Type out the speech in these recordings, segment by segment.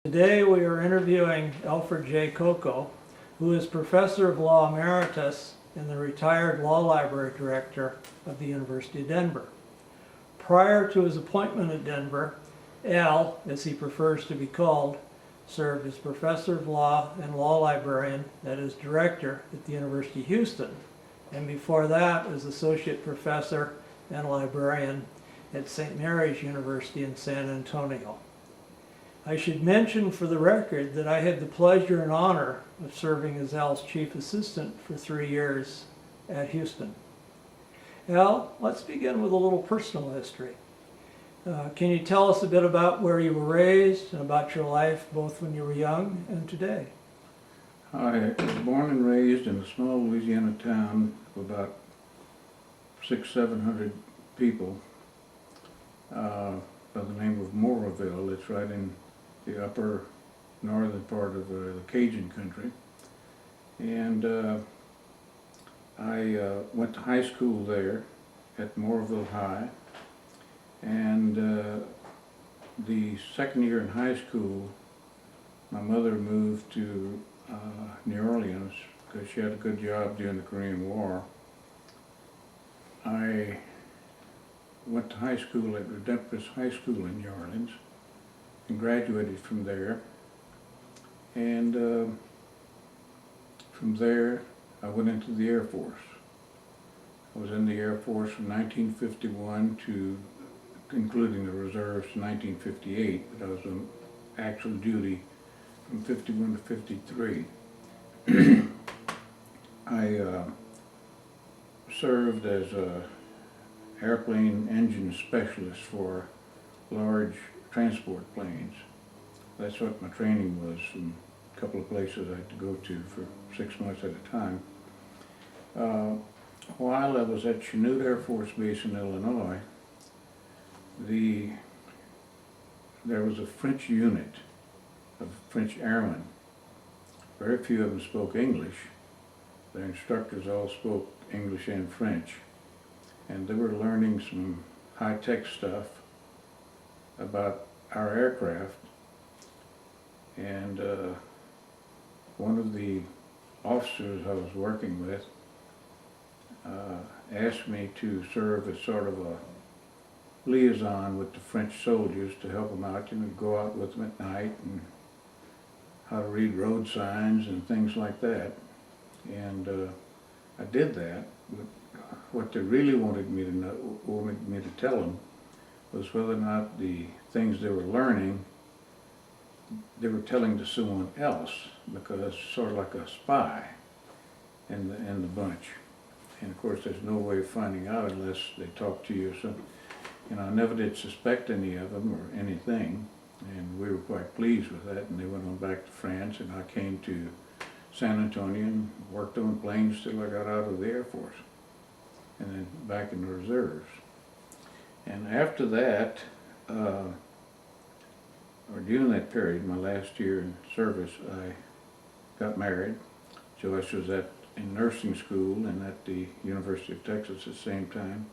Today we are interviewing Alfred J Coco, who is Professor of Law Emeritus and the retired Law Library Director of the University of Denver. Prior to his appointment at Denver, Al, as he prefers to be called, served as Professor of Law and Law Librarian, that is, Director at the University of Houston, and before that as Associate Professor and Librarian at St. Mary's University in San Antonio. I should mention for the record that I had the pleasure and honor of serving as Al's Chief Assistant for 3 years at Houston. Al, let's begin with a little personal history. Can you tell us a bit about where you were raised and about your life both when you were young and today? I was born and raised in a small Louisiana town of about 600-700 people by the name of Moraville. It's right in the upper northern part of the Cajun country. And I went to high school there at Moraville High. And the second year in high school, my mother moved to New Orleans because she had a good job during the Korean War. I went to high school at Redemptorist High School in New Orleans and graduated from there. And from there I went into the Air Force. I was in the Air Force from 1951 to including the reserves to 1958, but I was on actual duty from 51 to 53. I served as a airplane engine specialist for large transport planes. That's what my training was, and a couple of places I had to go to for 6 months at a time. While I was at Chanute Air Force Base in Illinois, there was a French unit of French airmen. Very few of them spoke English. Their instructors all spoke English and French. And they were learning some high-tech stuff about our aircraft. And one of the officers I was working with asked me to serve as sort of a liaison with the French soldiers to help them out, go out with them at night and how to read road signs and things like that. And I did that. But what they really wanted me to tell them was whether or not the things they were learning they were telling to someone else, because sort of like a spy in the bunch. And of course there's no way of finding out unless they talk to you. So, I never did suspect any of them or anything, and we were quite pleased with that. And they went on back to France, and I came to San Antonio and worked on planes till I got out of the Air Force, and then back in the reserves. And after that, or during that period, my last year in service, I got married. Joyce was in nursing school and at the University of Texas at the same time.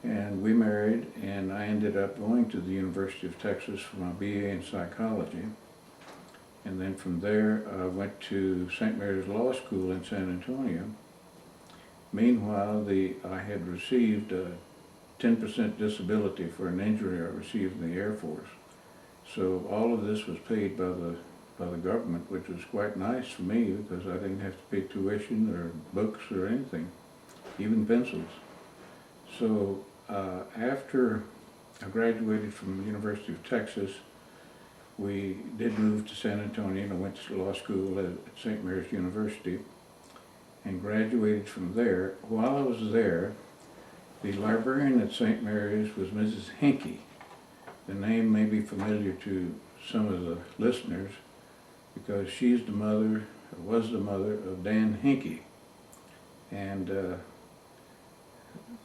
And we married, and I ended up going to the University of Texas for my BA in psychology. And then from there, I went to St. Mary's Law School in San Antonio. Meanwhile, I had received a 10% disability for an injury I received in the Air Force. So all of this was paid by the government, which was quite nice for me because I didn't have to pay tuition or books or anything, even pencils. So after I graduated from the University of Texas, we did move to San Antonio, and I went to law school at St. Mary's University and graduated from there. While I was there, the librarian at St. Mary's was Mrs. Hinkey. The name may be familiar to some of the listeners because she's the mother, or was the mother, of Dan Hinkey. And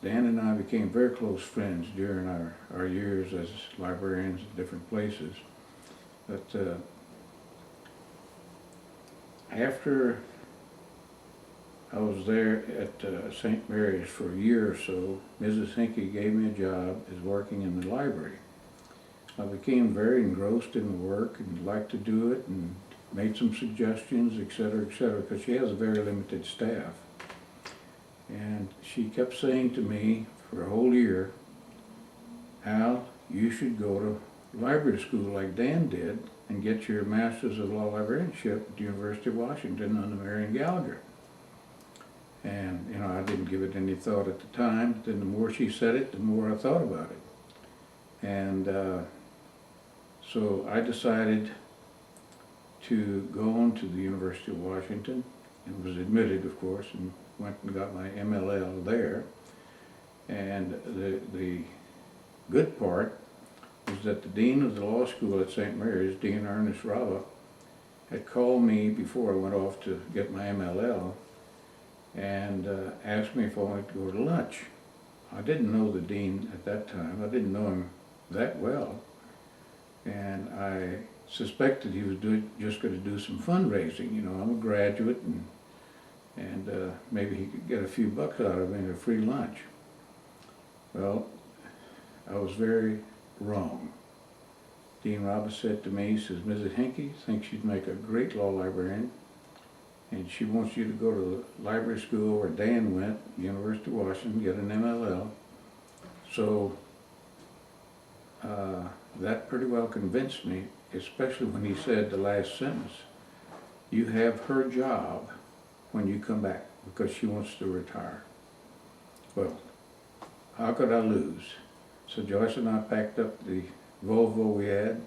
Dan and I became very close friends during our years as librarians at different places. But after I was there at St. Mary's for a year or so, Mrs. Hinkey gave me a job as working in the library. I became very engrossed in the work and liked to do it and made some suggestions, et cetera, because she has a very limited staff. And she kept saying to me for a whole year, Al, you should go to library school like Dan did and get your Master's of Law Librarianship at the University of Washington under Marion Gallagher. And, you know, I didn't give it any thought at the time, but then the more she said it, the more I thought about it. And so I decided to go on to the University of Washington and was admitted, of course, and went and got my MLL there. And the good part was that the dean of the law school at St. Mary's, Dean Ernest Rava, had called me before I went off to get my MLL and asked me if I wanted to go to lunch. I didn't know the dean at that time. I didn't know him that well. And I suspected he was just going to do some fundraising. You know, I'm a graduate, and maybe he could get a few bucks out of me in a free lunch. Well, I was very wrong. Dean Roberts said to me, he says, Mrs. Henke thinks you'd make a great law librarian, and she wants you to go to the library school where Dan went, University of Washington, get an MLL. So that pretty well convinced me, especially when he said the last sentence, you have her job when you come back because she wants to retire. Well, how could I lose? So Joyce and I packed up the Volvo we had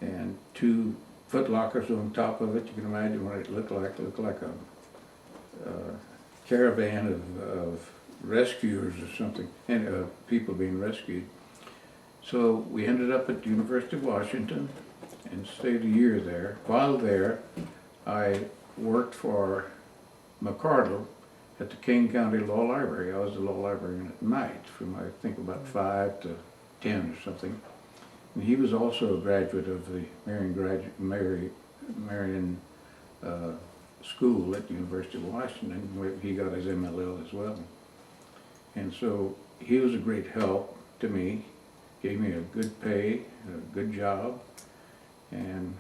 and 2 foot lockers on top of it. You can imagine what it looked like. It looked like a caravan of rescuers or something, and people being rescued. So we ended up at the University of Washington and stayed a year there. While there, I worked for McCardle at the King County Law Library. I was the law librarian at night from, I think, about 5 to 10 or something. And he was also a graduate of the Marion School at the University of Washington, where he got his MLL as well. And so he was a great help to me, gave me a good pay, a good job, and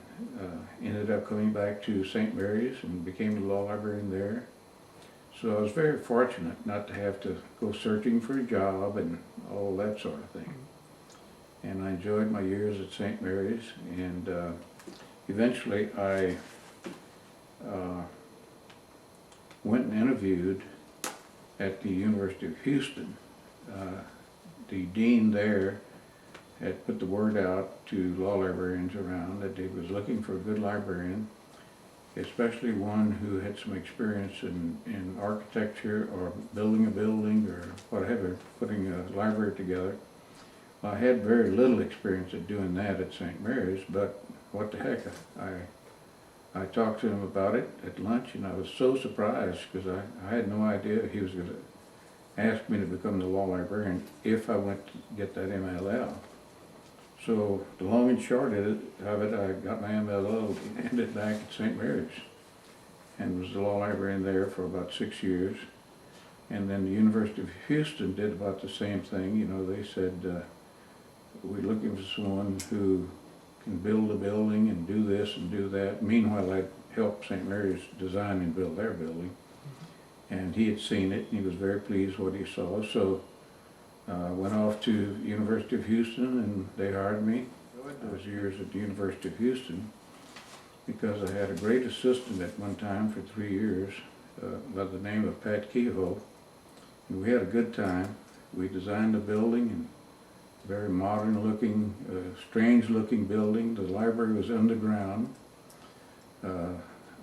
ended up coming back to St. Mary's and became the law librarian there. So I was very fortunate not to have to go searching for a job and all that sort of thing. And I enjoyed my years at St. Mary's, and eventually I went and interviewed at the University of Houston. The dean there had put the word out to law librarians around that he was looking for a good librarian, especially one who had some experience in architecture or building a building or whatever, putting a library together. I had very little experience at doing that at St. Mary's, but what the heck, I talked to him about it at lunch, and I was so surprised because I had no idea he was going to ask me to become the law librarian if I went to get that MLL. So the long and short of it, I got my MLL and ended back at St. Mary's and was the law librarian there for about 6 years. And then the University of Houston did about the same thing. You know, they said, we're looking for someone who can build a building and do this and do that. Meanwhile, I helped St. Mary's design and build their building. And he had seen it and he was very pleased with what he saw. So went off to University of Houston and they hired me. Those years at the University of Houston because I had a great assistant at one time for 3 years by the name of Pat Kehoe. And we had a good time. We designed a building, and very modern looking, strange looking building. The library was underground. I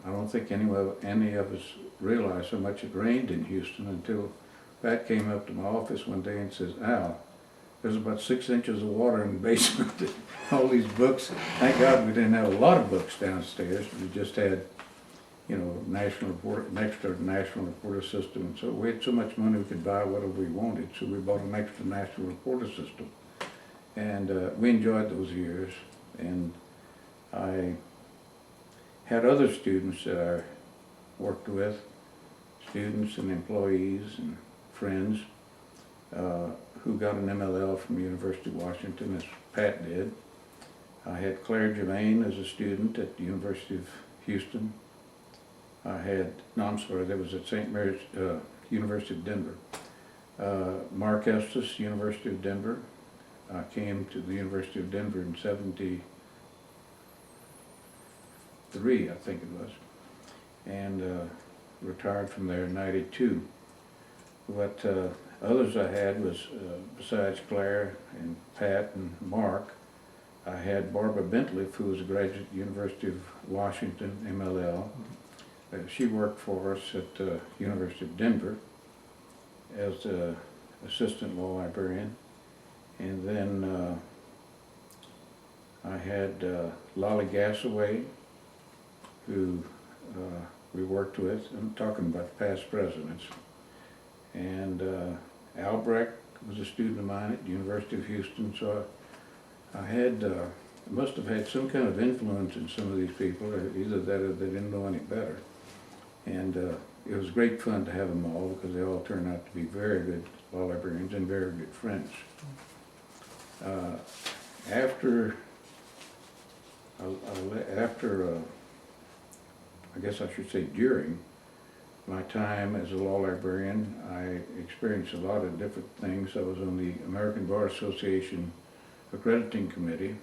don't think any of us realized how much it rained in Houston until Pat came up to my office one day and says, Al, there's about 6 inches of water in the basement. All these books. Thank God we didn't have a lot of books downstairs. We just had, you know, an extra national reporter system. And so we had so much money we could buy whatever we wanted. So we bought an extra national reporter system. And we enjoyed those years. And I had other students that I worked with, students and employees and friends who got an MLL from the University of Washington as Pat did. I had Claire Germain as a student at the University of Houston. I had, no, I'm sorry, that was at St. Mary's, University of Denver. Mark Estes, University of Denver. I came to the University of Denver in '73, I think it was, and retired from there in '92. What others I had was, besides Claire and Pat and Mark, I had Barbara Bentley, who was a graduate at the University of Washington, MLL. She worked for us at the University of Denver as the assistant law librarian. And then I had Lolly Gassaway, who we worked with. I'm talking about past presidents. And Albrecht was a student of mine at the University of Houston, so I had, must have had some kind of influence in some of these people, or either that or they didn't know any better. And it was great fun to have them all because they all turned out to be very good law librarians and very good friends. After I guess I should say during my time as a law librarian, I experienced a lot of different things. I was on the American Bar Association accrediting committee.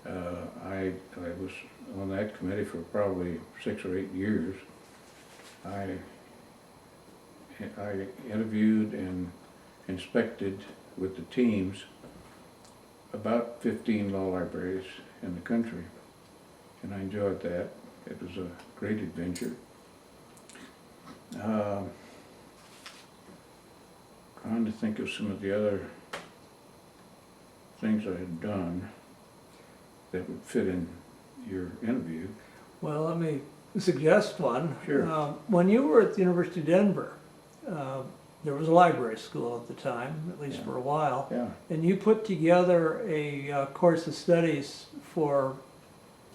I was on that committee for probably 6 or 8 years. I interviewed and inspected with the teams about 15 law libraries in the country, and I enjoyed that. It was a great adventure. Trying to think of some of the other things I had done that would fit in your interview. Well, let me suggest one. Sure. When you were at the University of Denver, there was a library school at the time, at least Yeah. for a while. Yeah. And you put together a course of studies for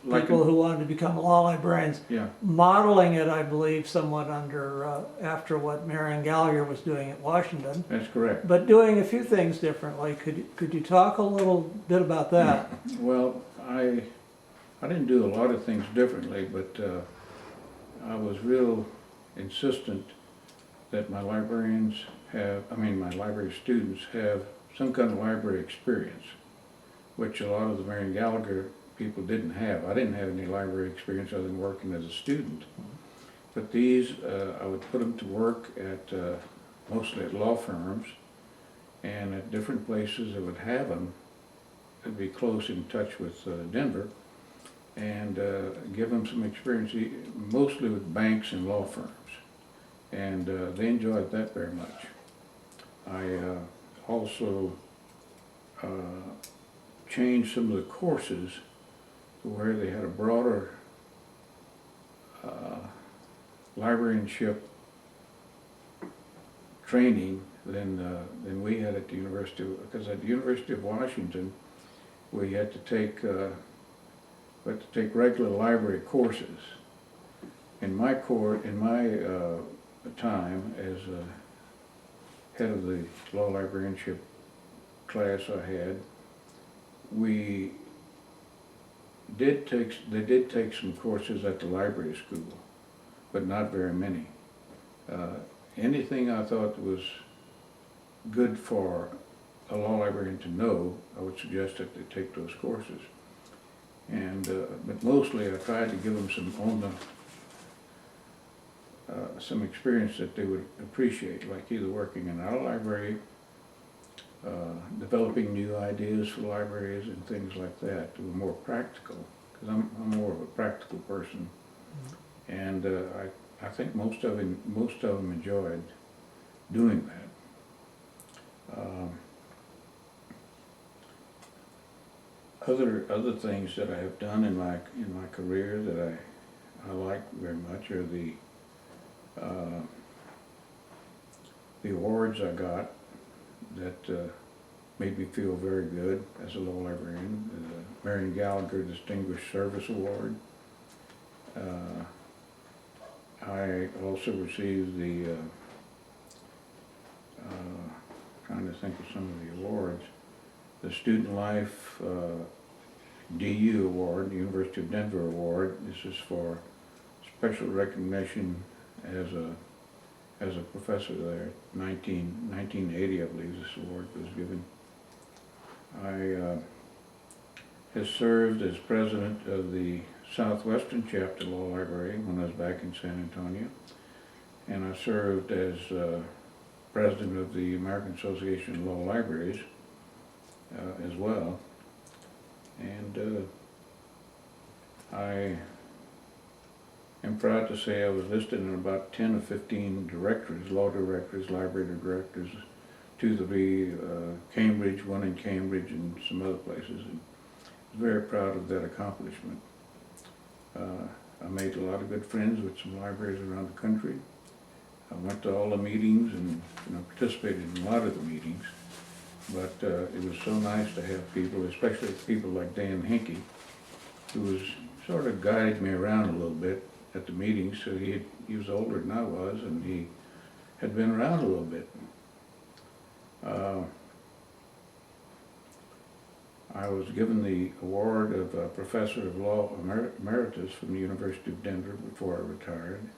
people who wanted to become law librarians, Yeah. modeling it, I believe, somewhat after what Marion Gallagher was doing at Washington, That's correct. but doing a few things differently. Could you talk a little bit about that? Well, I didn't do a lot of things differently, but I was real insistent that my librarians my library students have some kind of library experience, which a lot of the Marion Gallagher people didn't have. I didn't have any library experience other than working as a student. But these, I would put them to work at, mostly at law firms and at different places that would have them, to be close in touch with Denver, and give them some experience, mostly with banks and law firms. And they enjoyed that very much. I also changed some of the courses to where they had a broader librarianship training than we had at the University of, because at the University of Washington we had to take regular library courses. In my time as head of the law librarianship class I had, they did take some courses at the library school, but not very many. Anything I thought was good for a law librarian to know, I would suggest that they take those courses. And but mostly I tried to give them some experience that they would appreciate, like either working in our library, developing new ideas for libraries and things like that that were more practical, because I'm more of a practical person. And I think most of them enjoyed doing that. Other things that I have done in my career that I like very much are the awards I got that made me feel very good as a law librarian. The Marion Gallagher Distinguished Service Award. I also received the, trying to think of some of the awards, the Student Life DU Award, the University of Denver Award. This is for special recognition as a professor there. 1980, I believe, this award was given. I have served as president of the Southwestern Chapter Law Library when I was back in San Antonio, and I served as president of the American Association of Law Libraries as well. And I am proud to say I was listed in about 10 or 15 directories, law directors, library directors, 2 or 3 Cambridge, one in Cambridge and some other places. And I was very proud of that accomplishment. I made a lot of good friends with some libraries around the country. I went to all the meetings and participated in a lot of the meetings. But it was so nice to have people, especially people like Dan Hinkey, who was sort of guided me around a little bit at the meetings. So he was older than I was, and he had been around a little bit. I was given the award of Professor of Law Emeritus from the University of Denver before I retired,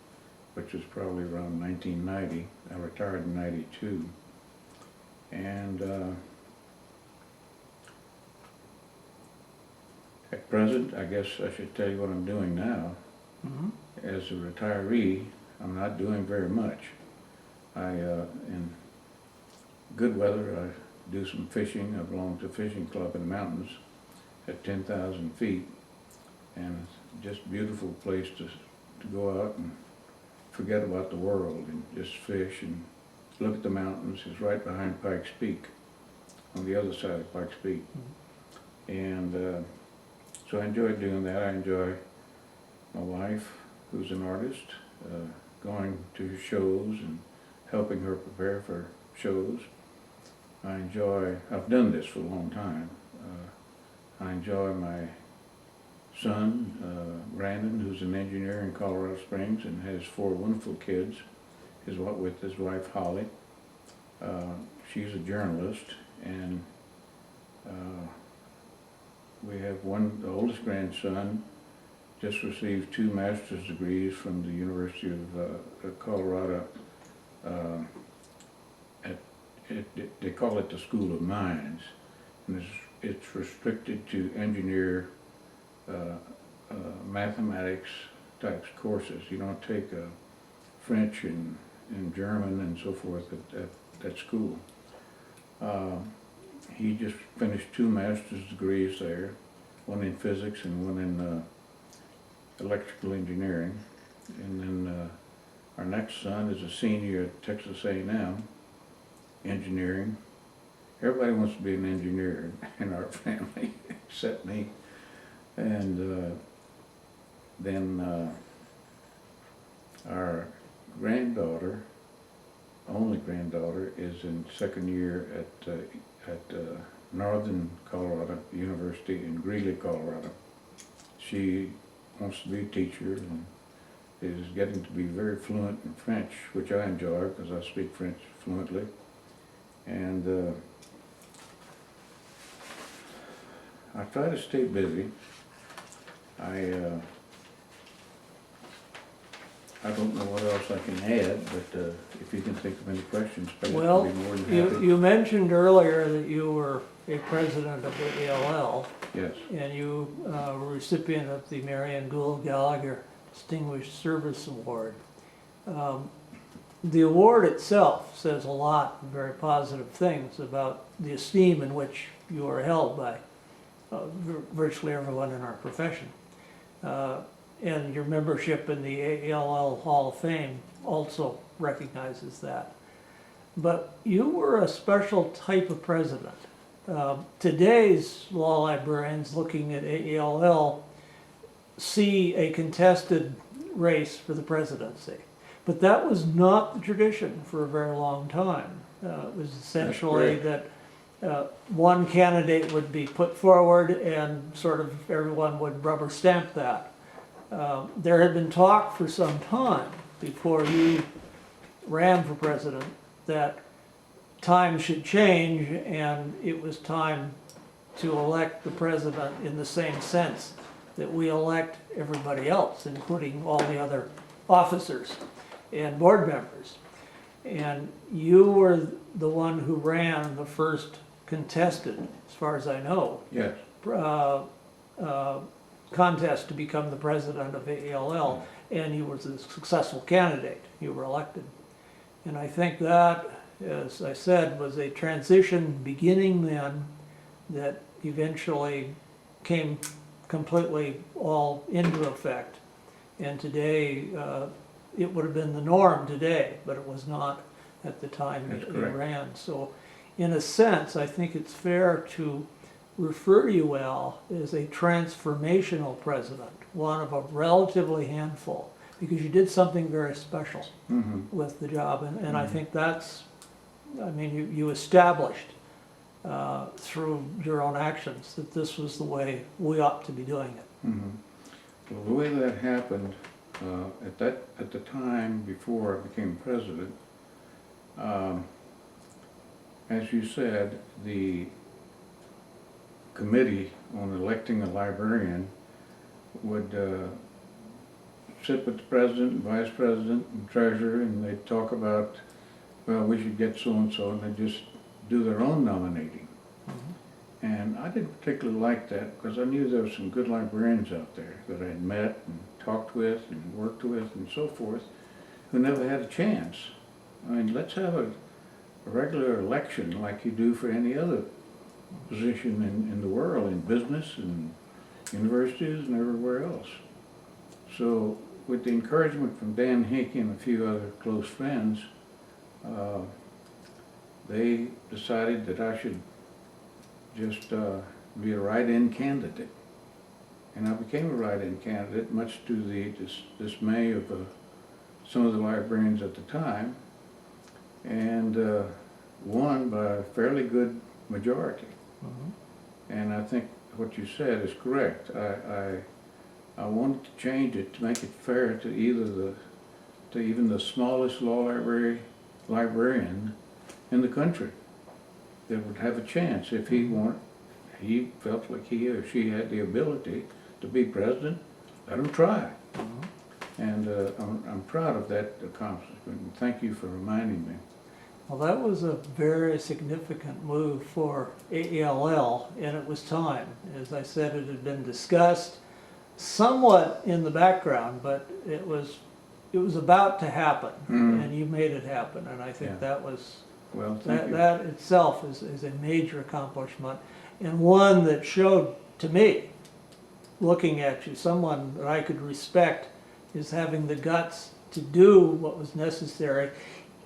which was probably around 1990. I retired in '92. And at present, I guess I should tell you what I'm doing now. Mm-hmm. As a retiree, I'm not doing very much. In good weather, I do some fishing. I belong to a fishing club in the mountains at 10,000 feet. And it's just a beautiful place to go out and forget about the world and just fish and look at the mountains. It's right behind Pikes Peak, on the other side of Pikes Peak. Mm-hmm. And so I enjoy doing that. I enjoy my wife, who's an artist, going to shows and helping her prepare for shows. I've done this for a long time. I enjoy my son, Brandon, who's an engineer in Colorado Springs and has 4 wonderful kids. With his wife Holly. She's a journalist, and we have the oldest grandson just received 2 master's degrees from the University of Colorado. They call it the School of Mines, and it's restricted to engineer mathematics types courses. You don't take French and German and so forth at that school. He just finished 2 master's degrees there, one in physics and one in electrical engineering. And then our next son is a senior at Texas A&M, engineering. Everybody wants to be an engineer in our family, except me. And then our granddaughter, only granddaughter, is in 2nd year at Northern Colorado University in Greeley, Colorado. She wants to be a teacher and is getting to be very fluent in French, which I enjoy because I speak French fluently. And I try to stay busy. I don't know what else I can add, but if you can think of any questions, I'd Well, be more than happy. you mentioned earlier that you were a president of the ALL, Yes, and you were recipient of the Marion Gould Gallagher Distinguished Service Award. The award itself says a lot of very positive things about the esteem in which you are held by virtually everyone in our profession. And your membership in the ALL Hall of Fame also recognizes that. But you were a special type of president. Today's law librarians looking at ALL see a contested race for the presidency. But that was not the tradition for a very long time. It was essentially that one candidate would be put forward and sort of everyone would rubber stamp that. There had been talk for some time before you ran for president that times should change, and it was time to elect the president in the same sense that we elect everybody else, including all the other officers and board members. And you were the one who ran the first contested, as far as I know, Yes. Contest to become the president of AALL, and you were a successful candidate. You were elected. And I think that, as I said, was a transition beginning then that eventually came completely all into effect. And today, it would have been the norm today, but it was not at the time That's it correct. ran. So in a sense, I think it's fair to refer to you, Al, as a transformational president, one of a relatively handful, because you did something very special Mm-hmm. with the job. And I think that's, I mean, you established through your own actions that this was the way we ought to be doing it. Mm-hmm. Well, the way that happened, at the time before I became president, as you said, the committee on electing a librarian would sit with the president and vice president and treasurer, and they'd talk about, well, we should get so-and-so, and they'd just do their own nominating. And I didn't particularly like that because I knew there were some good librarians out there that I had met and talked with and worked with and so forth who never had a chance. I mean, let's have a regular election like you do for any other position in the world, in business and universities and everywhere else. So with the encouragement from Dan Hickey and a few other close friends, they decided that I should just be a write-in candidate. And I became a write-in candidate, much to the dismay of some of the librarians at the time, and won by a fairly good majority. And I think what you said is correct. I wanted to change it to make it fair to even the smallest law librarian in the country that would have a chance if he felt like he or she had the ability to be president. Let him try. And I'm proud of that accomplishment. And thank you for reminding me. Well, that was a very significant move for AALL, and it was time. As I said, it had been discussed somewhat in the background, but it was about to happen, and you made it happen. And I think that was, Well, thank you. that itself is a major accomplishment, and one that showed to me, looking at you, someone that I could respect is having the guts to do what was necessary,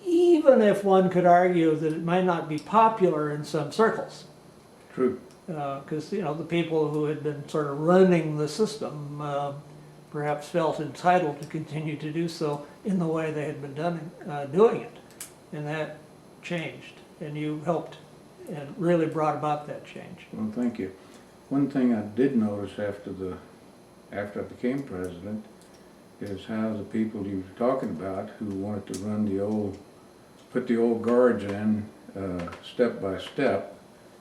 even if one could argue that it might not be popular in some circles. True. Because, the people who had been sort of running the system perhaps felt entitled to continue to do so in the way they had been doing it. And that changed, and you helped and really brought about that change. Well, thank you. One thing I did notice after I became president is how the people you were talking about who wanted to put the old guards in step by step,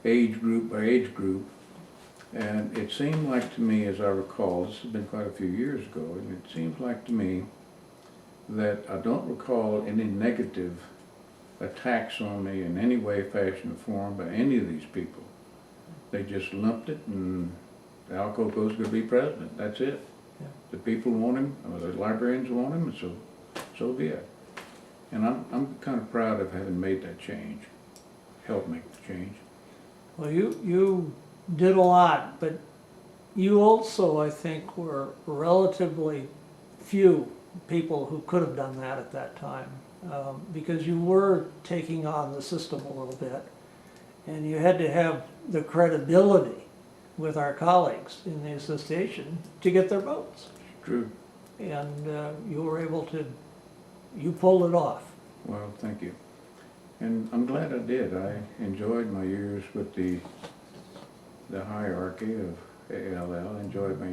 age group by age group, and it seemed like to me, as I recall, this has been quite a few years ago, and it seems like to me that I don't recall any negative attacks on me in any way, fashion, or form by any of these people. They just lumped it, and Al Coco's going to be president. That's it. Yeah. The people want him, or the librarians want him, and so be it. And I'm kind of proud of having made that change, helped make the change. Well, you did a lot, but you also, I think, were relatively few people who could have done that at that time, because you were taking on the system a little bit, and you had to have the credibility with our colleagues in the association to get their votes. True. And you were able to, you pulled it off. Well, thank you. And I'm glad I did. I enjoyed my years with the hierarchy of AALL. I enjoyed my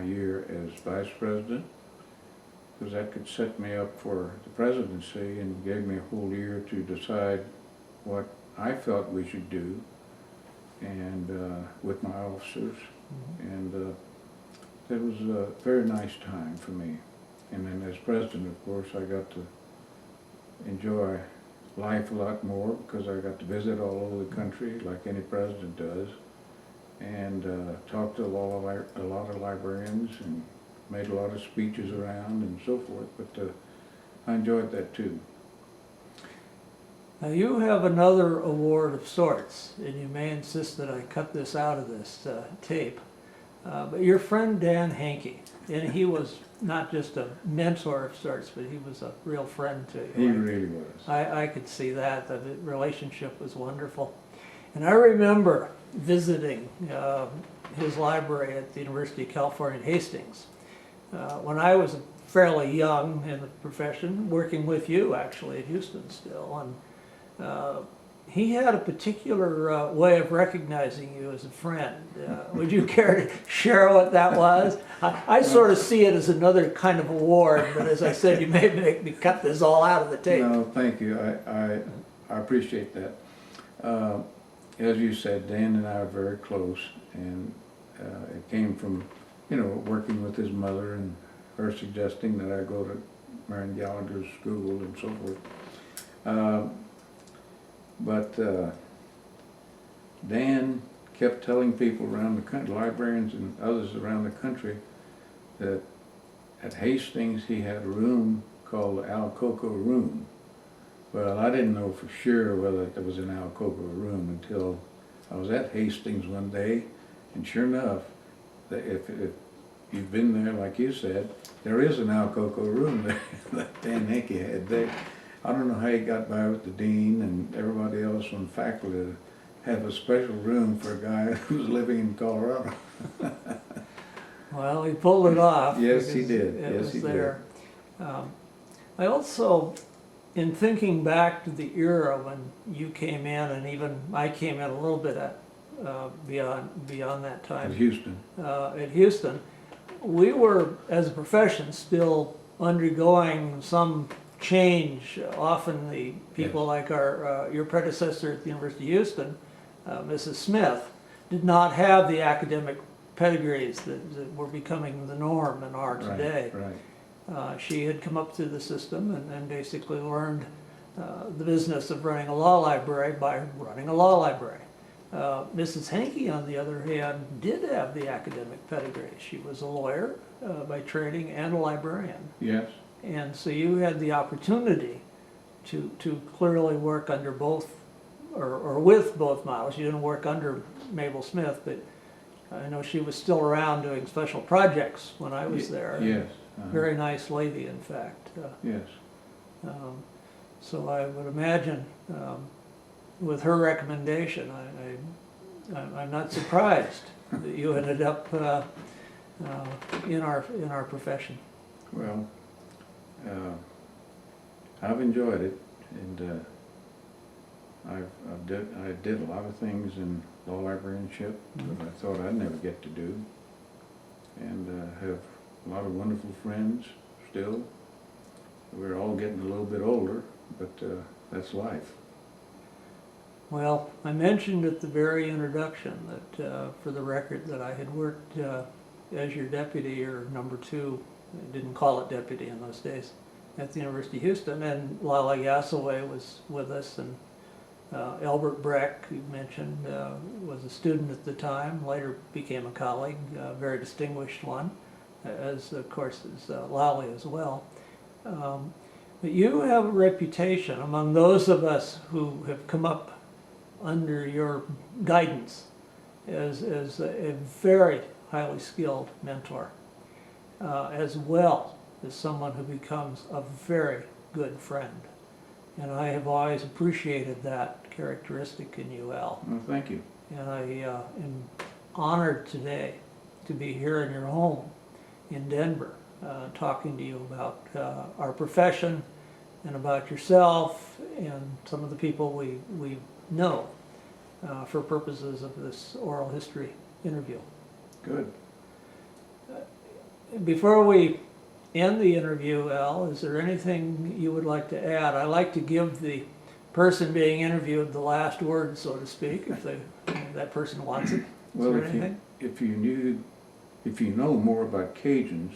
year as vice president, because that could set me up for the presidency and gave me a whole year to decide what I felt we should do. and with my officers, and it was a very nice time for me. And then as president, of course, I got to enjoy life a lot more because I got to visit all over the country like any president does, and talk to a lot of librarians and made a lot of speeches around and so forth, but I enjoyed that too. Now you have another award of sorts, and you may insist that I cut this out of this tape, but your friend Dan Hankey, and he was not just a mentor of sorts, but he was a real friend to you. He really was. I could see that the relationship was wonderful. And I remember visiting his library at the University of California at Hastings when I was fairly young in the profession, working with you actually at Houston still. And he had a particular way of recognizing you as a friend. Would you care to share what that was? I sort of see it as another kind of award, but as I said, you may make me cut this all out of the tape. No, thank you. I appreciate that. As you said, Dan and I are very close, and it came from, working with his mother and her suggesting that I go to Marion Gallagher's school and so forth. But Dan kept telling people around the country, librarians and others around the country, that at Hastings he had a room called the Al Coco room. Well, I didn't know for sure whether it was an Al Coco room until I was at Hastings one day, and sure enough, if you've been there, like you said, there is an Al Coco room there that Dan Hankey had there. I don't know how he got by with the dean and everybody else on faculty to have a special room for a guy who's living in Colorado. Well, he pulled it off. Yes, he did. It Yes, was he there. I also, in thinking back to the era when you came in, and even I came in a little bit beyond that time. At Houston. At Houston, we were, as a profession, still undergoing some change. Often the people like your predecessor at the University of Houston, Mrs. Smith, did not have the academic pedigrees that were becoming the norm and are today. Right. She had come up through the system and basically learned the business of running a law library by running a law library. Mrs. Hankey, on the other hand, did have the academic pedigree. She was a lawyer by training and a librarian. Yes. And so you had the opportunity to clearly work under both, or with both models. You didn't work under Mabel Smith, but I know she was still around doing special projects when I was there. Yes. Very nice lady, in fact. Yes. So I would imagine with her recommendation, I'm not surprised that you ended up in our profession. Well, I've enjoyed it, and I did a lot of things in law librarianship that I thought I'd never get to do, and have a lot of wonderful friends still. We're all getting a little bit older, but that's life. Well, I mentioned at the very introduction that, for the record, that I had worked as your deputy, or number two, I didn't call it deputy in those days, at the University of Houston, and Lala Yassaway was with us, and Albert Breck, you mentioned, was a student at the time, later became a colleague, a very distinguished one, as of course as Lally as well. But you have a reputation among those of us who have come up under your guidance as a very highly skilled mentor, as well as someone who becomes a very good friend. And I have always appreciated that characteristic in you, Al. Well, thank you. And I am honored today to be here in your home in Denver, talking to you about our profession and about yourself and some of the people we know for purposes of this oral history interview. Good. Before we end the interview, Al, is there anything you would like to add? I like to give the person being interviewed the last word, so to speak, if they that person wants it? Is Well, there anything? if you know more about Cajuns,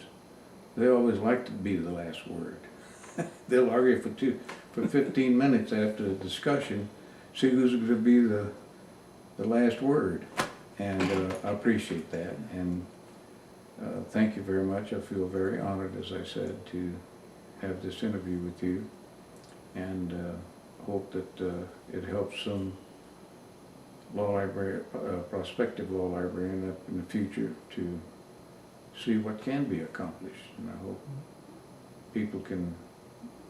they always like to be the last word. They'll argue for 15 minutes after the discussion, see who's going to be the last word. And I appreciate that. And thank you very much. I feel very honored, as I said, to have this interview with you. And hope that it helps some prospective law librarian up in the future to see what can be accomplished. And I hope people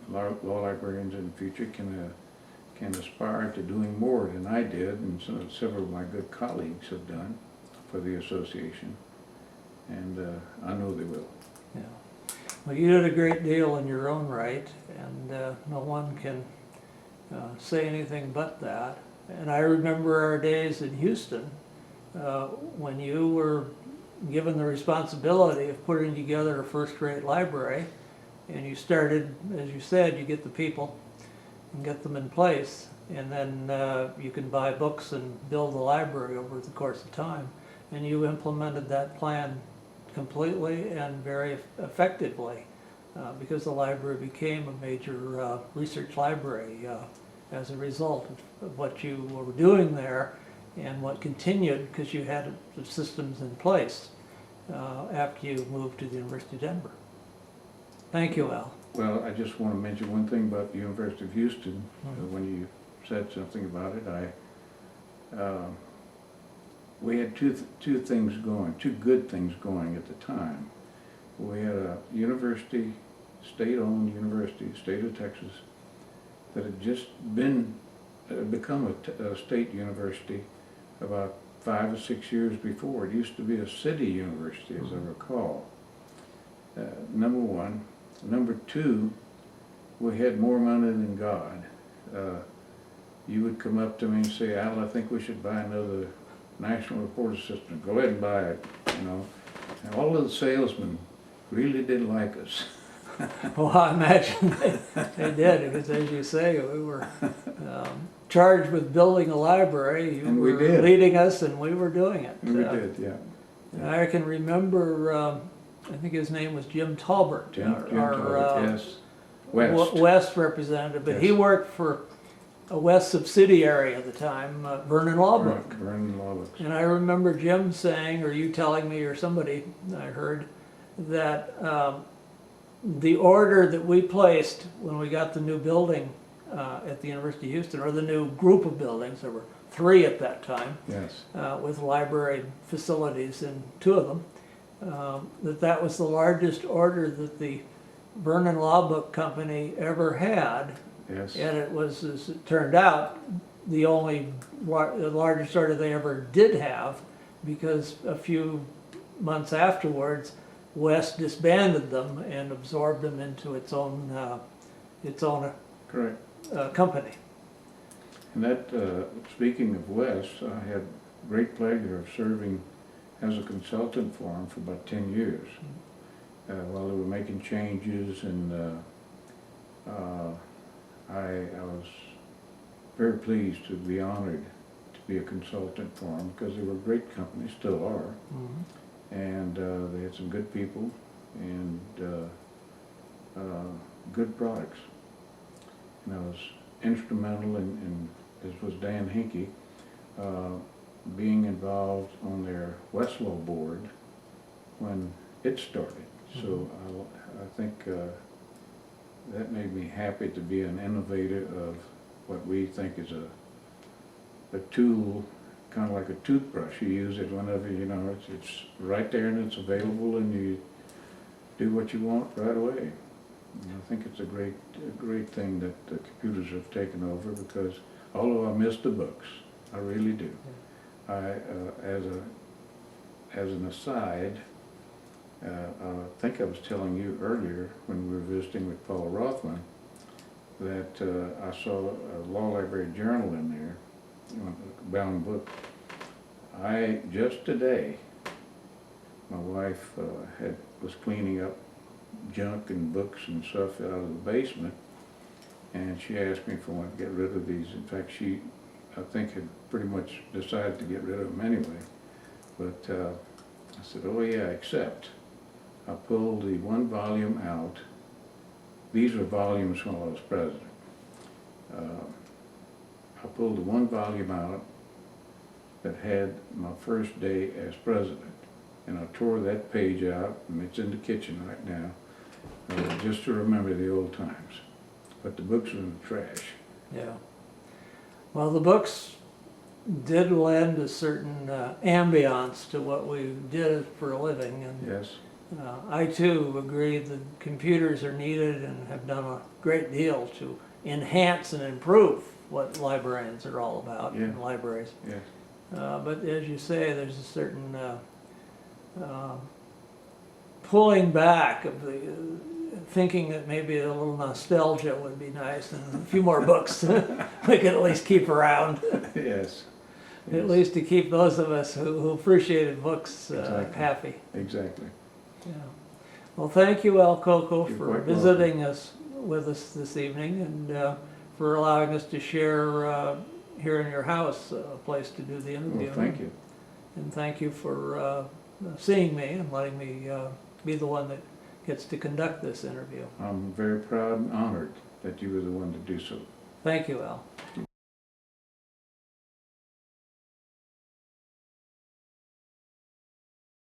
law librarians in the future can aspire to doing more than I did and several of my good colleagues have done for the association. And I know they will. Yeah. Well, you did a great deal in your own right, and no one can say anything but that. And I remember our days in Houston when you were given the responsibility of putting together a first-rate library, and you started, as you said, you get the people and get them in place, and then you can buy books and build the library over the course of time. And you implemented that plan completely and very effectively because the library became a major research library as a result of what you were doing there and what continued because you had the systems in place after you moved to the University of Denver. Thank you, Al. Well, I just want to mention one thing about the University of Houston. When you said something about it, we had two good things going at the time. We had a university, state-owned university, state of Texas, that had just become a state university about 5 or 6 years before. It used to be a city university, as I recall. Number one. Number two, we had more money than God. You would come up to me and say, Al, I think we should buy another National Reporter System. Go ahead and buy it, you know. And all of the salesmen really didn't like us. Well, I imagine they did, because as you say, we were charged with building a library. You were leading us, and we were doing it. And we did, yeah. I can remember, I think his name was Jim Talbert, Jim Talbert, yes. West representative, but yes. He worked for a West subsidiary at the time, Vernon Law Book. Right, Vernon Law Books. And I remember Jim saying, or you telling me, or somebody I heard, that the order that we placed when we got the new building at the University of Houston, or the new group of buildings, there were 3 at that time, yes. With library facilities in 2 of them, that was the largest order that the Vernon Law Book Company ever had. Yes. And it was, as it turned out, the largest order they ever did have, because a few months afterwards, West disbanded them and absorbed them into its own Correct. Company. And that, speaking of West, I had great pleasure of serving as a consultant for them for about 10 years while they were making changes, and I was very pleased to be honored to be a consultant for them, because they were a great company, still are. Mm-hmm. And they had some good people and good products. And I was instrumental in as was Dan Hinkey, being involved on their Westlaw board when it started. So I think that made me happy to be an innovator of what we think is a tool, kind of like a toothbrush. You use it whenever, you know, it's right there and it's available, and you do what you want right away. And I think it's a great thing that the computers have taken over, because although I miss the books, I really do. As an aside, I think I was telling you earlier when we were visiting with Paul Rothman that I saw a law library journal in there, a bound book. Just today, my wife was cleaning up junk and books and stuff out of the basement, and she asked me if I wanted to get rid of these. In fact, I think had pretty much decided to get rid of them anyway. But I said, oh yeah, except I pulled the one volume out. These are volumes when I was president. I pulled the one volume out that had my first day as president. And I tore that page out, and it's in the kitchen right now, just to remember the old times. But the books are in the trash. Yeah. Well, the books did lend a certain ambiance to what we did for a living, and Yes, I too agree that computers are needed and have done a great deal to enhance and improve what librarians are all about in libraries. yes, But as you say, there's a certain pulling back of the thinking that maybe a little nostalgia would be nice and a few more books we could at least keep around. yes. At least to keep those of us who appreciated books Exactly. happy. Exactly. Yeah. Well, thank you, Al Coco, You're for quite visiting us with us this evening and for allowing us to share here in your house a place to do the interview. Well, thank you. And thank you for seeing me and letting me be the one that gets to conduct this interview. I'm very proud and honored that you were the one to do so. Thank you, Al.